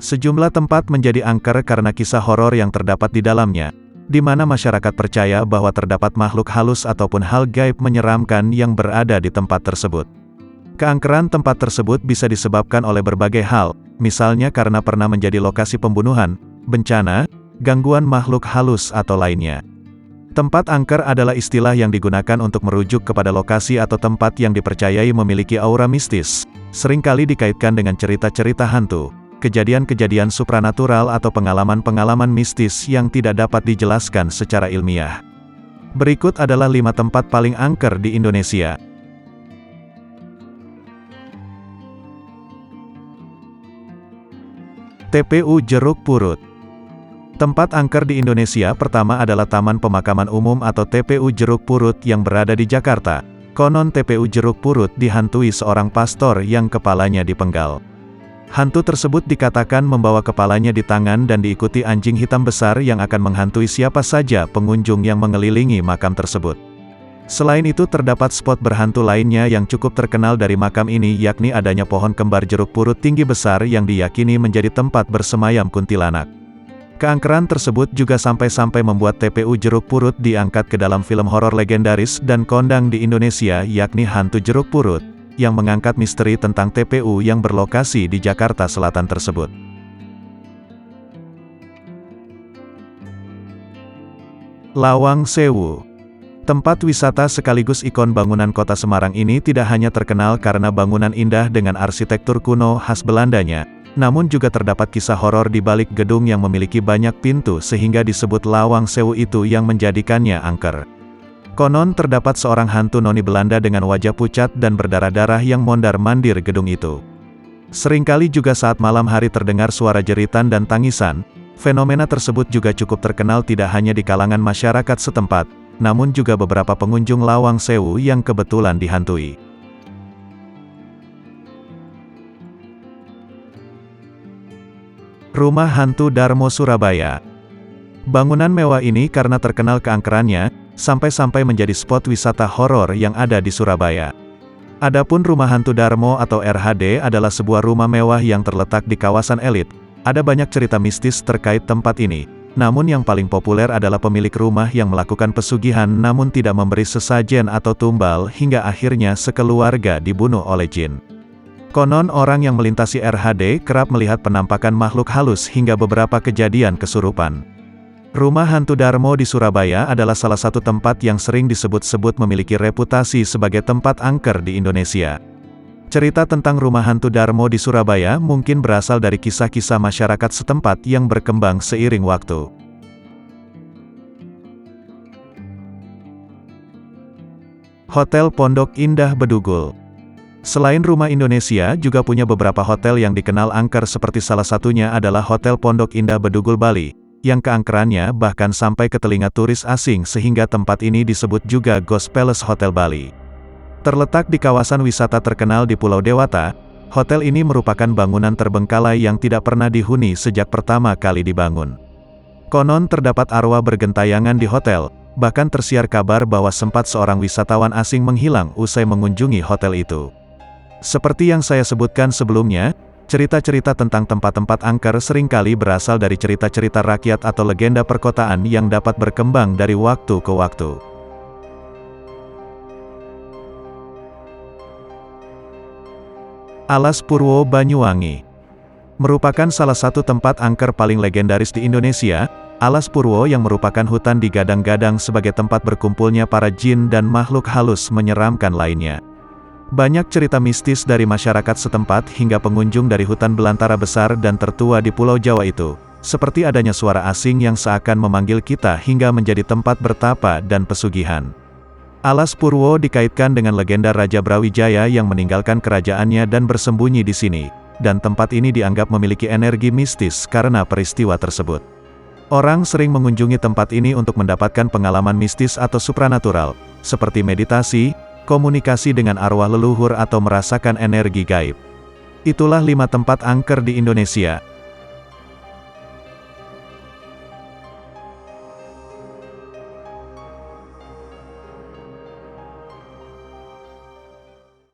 Sejumlah tempat menjadi angker karena kisah horor yang terdapat di dalamnya, di mana masyarakat percaya bahwa terdapat makhluk halus ataupun hal gaib menyeramkan yang berada di tempat tersebut. Keangkeran tempat tersebut bisa disebabkan oleh berbagai hal, misalnya karena pernah menjadi lokasi pembunuhan, bencana, gangguan makhluk halus atau lainnya. Tempat angker adalah istilah yang digunakan untuk merujuk kepada lokasi atau tempat yang dipercayai memiliki aura mistis, seringkali dikaitkan dengan cerita-cerita hantu, kejadian-kejadian supranatural atau pengalaman-pengalaman mistis yang tidak dapat dijelaskan secara ilmiah. Berikut adalah 5 tempat paling angker di Indonesia. TPU Jeruk Purut. Tempat angker di Indonesia pertama adalah Taman Pemakaman Umum atau TPU Jeruk Purut yang berada di Jakarta. Konon TPU Jeruk Purut dihantui seorang pastor yang kepalanya dipenggal. Hantu tersebut dikatakan membawa kepalanya di tangan dan diikuti anjing hitam besar yang akan menghantui siapa saja pengunjung yang mengelilingi makam tersebut. Selain itu terdapat spot berhantu lainnya yang cukup terkenal dari makam ini, yakni adanya pohon kembar jeruk purut tinggi besar yang diyakini menjadi tempat bersemayam kuntilanak. Keangkeran tersebut juga sampai-sampai membuat TPU Jeruk Purut diangkat ke dalam film horor legendaris dan kondang di Indonesia, yakni Hantu Jeruk Purut, yang mengangkat misteri tentang TPU yang berlokasi di Jakarta Selatan tersebut. Lawang Sewu. Tempat wisata sekaligus ikon bangunan kota Semarang ini tidak hanya terkenal karena bangunan indah dengan arsitektur kuno khas Belandanya, namun juga terdapat kisah horor di balik gedung yang memiliki banyak pintu sehingga disebut Lawang Sewu itu yang menjadikannya angker. Konon terdapat seorang hantu noni Belanda dengan wajah pucat dan berdarah-darah yang mondar-mandir gedung itu. Seringkali juga saat malam hari terdengar suara jeritan dan tangisan. Fenomena tersebut juga cukup terkenal tidak hanya di kalangan masyarakat setempat, namun juga beberapa pengunjung Lawang Sewu yang kebetulan dihantui. Rumah Hantu Darmo Surabaya. Bangunan mewah ini karena terkenal keangkerannya, sampai-sampai menjadi spot wisata horor yang ada di Surabaya. Adapun Rumah Hantu Darmo atau RHD adalah sebuah rumah mewah yang terletak di kawasan elit. Ada banyak cerita mistis terkait tempat ini. Namun yang paling populer adalah pemilik rumah yang melakukan pesugihan namun tidak memberi sesajen atau tumbal hingga akhirnya sekeluarga dibunuh oleh jin. Konon orang yang melintasi RHD kerap melihat penampakan makhluk halus hingga beberapa kejadian kesurupan. Rumah Hantu Darmo di Surabaya adalah salah satu tempat yang sering disebut-sebut memiliki reputasi sebagai tempat angker di Indonesia. Cerita tentang Rumah Hantu Darmo di Surabaya mungkin berasal dari kisah-kisah masyarakat setempat yang berkembang seiring waktu. Hotel Pondok Indah Bedugul. Selain Rumah Indonesia juga punya beberapa hotel yang dikenal angker seperti salah satunya adalah Hotel Pondok Indah Bedugul Bali, yang keangkerannya bahkan sampai ke telinga turis asing sehingga tempat ini disebut juga Ghost Palace Hotel Bali. Terletak di kawasan wisata terkenal di Pulau Dewata, hotel ini merupakan bangunan terbengkalai yang tidak pernah dihuni sejak pertama kali dibangun. Konon terdapat arwah bergentayangan di hotel, bahkan tersiar kabar bahwa sempat seorang wisatawan asing menghilang usai mengunjungi hotel itu. Seperti yang saya sebutkan sebelumnya, cerita-cerita tentang tempat-tempat angker seringkali berasal dari cerita-cerita rakyat atau legenda perkotaan yang dapat berkembang dari waktu ke waktu. Alas Purwo Banyuwangi. Merupakan salah satu tempat angker paling legendaris di Indonesia, Alas Purwo yang merupakan hutan digadang-gadang sebagai tempat berkumpulnya para jin dan makhluk halus menyeramkan lainnya. Banyak cerita mistis dari masyarakat setempat hingga pengunjung dari hutan belantara besar dan tertua di Pulau Jawa itu, seperti adanya suara asing yang seakan memanggil kita hingga menjadi tempat bertapa dan pesugihan. Alas Purwo dikaitkan dengan legenda Raja Brawijaya yang meninggalkan kerajaannya dan bersembunyi di sini, dan tempat ini dianggap memiliki energi mistis karena peristiwa tersebut. Orang sering mengunjungi tempat ini untuk mendapatkan pengalaman mistis atau supranatural, seperti meditasi, komunikasi dengan arwah leluhur atau merasakan energi gaib. Itulah 5 tempat angker di Indonesia.